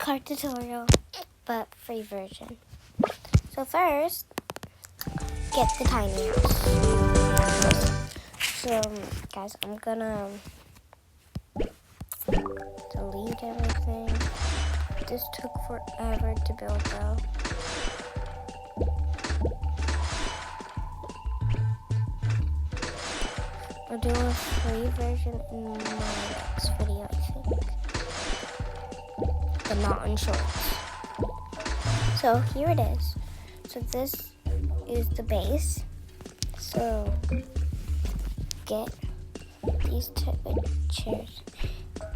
card tutorial, but free version. So first, get the tiny house. So guys, I'm gonna delete everything. This took forever to build though. I'll do a free version in my next video, I think. But not on shorts. So here it is. So this is the base. So get these type of chairs.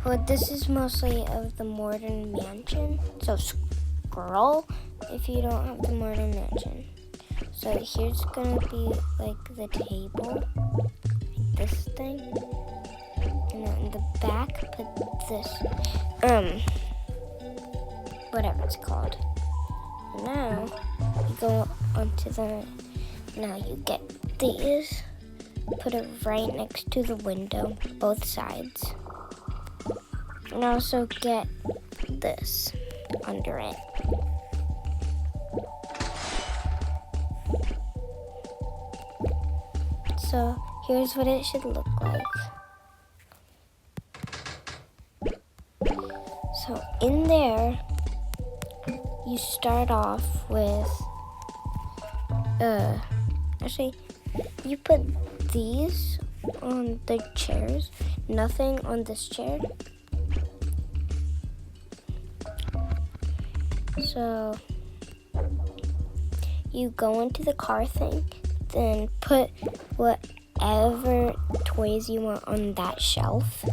Well, this is mostly of the modern mansion. So scroll if you don't have the modern mansion. So here's gonna be like the table. This thing, and then in the back put this whatever it's called. Now you go onto now you get these, put it right next to the window, both sides, and also get this under it. So here's what it should look like. So in there, you start off with, actually, you put these on the chairs, nothing on this chair. So you go into the car thing, then put whatever toys you want on that shelf,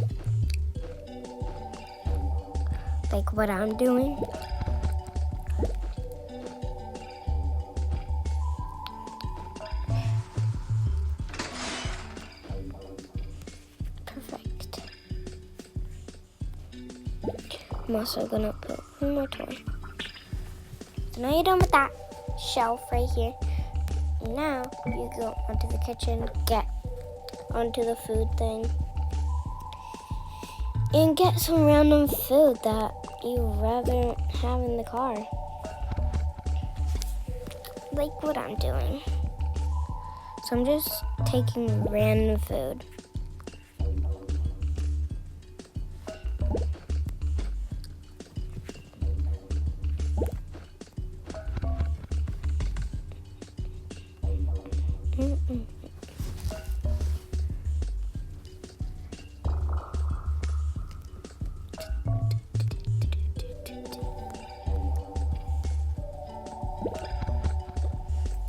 like what I'm doing. Perfect. I'm also gonna put one more toy. So now you're done with that shelf right here. Now you go onto the kitchen, get onto the food thing, and get some random food that you rather have in the car. Like what I'm doing. So I'm just taking random food.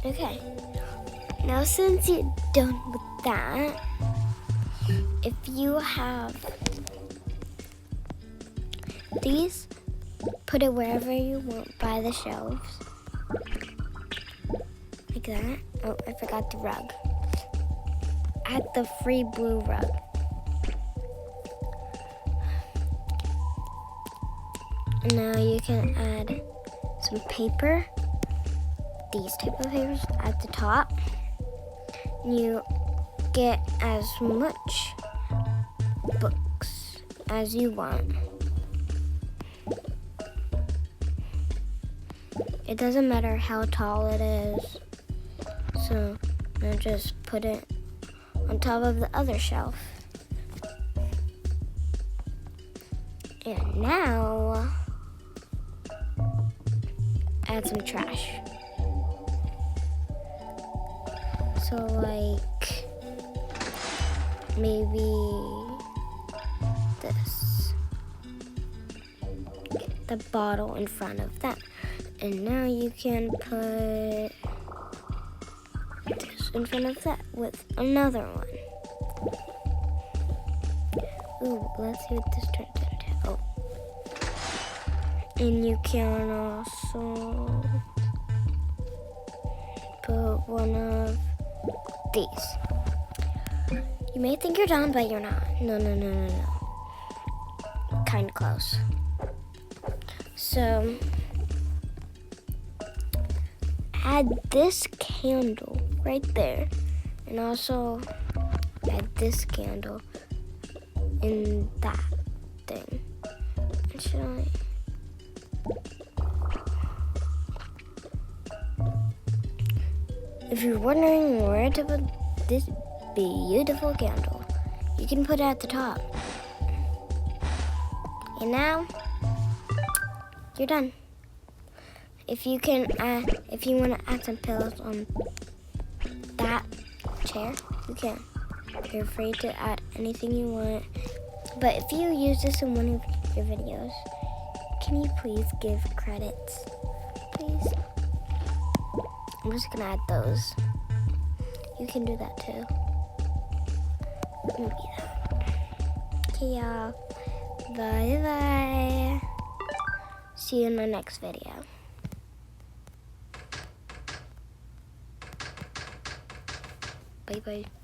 Okay, now since you're done with that, if you have these, put it wherever you want by the shelves, like that. Oh, I forgot the rug. Add the free blue rug. And now you can add some paper. These type of papers at the top. You get as much books as you want. It doesn't matter how tall it is. So now just put it on top of the other shelf. And now add some trash. So like maybe this. Get the bottle in front of that. And now you can put this in front of that with another one. Ooh, let's see what this turns into. Oh. And you can also put one of these. You may think you're done, but you're not. No. Kind of close. So, add this candle right there. And also add this candle in that thing. Actually, I don't know. Maybe like this. Like that. And now you can put If you're wondering where to put this beautiful candle, you can put it at the top. And now, you're done. If you want to add some pillows on that chair, you can. You're free to add anything you want. But if you use this in one of your videos, can you please give credits? Please. I'm just gonna add those. You can do that too. Maybe that. Okay, y'all. Bye-bye. See you in the next video. Bye-bye.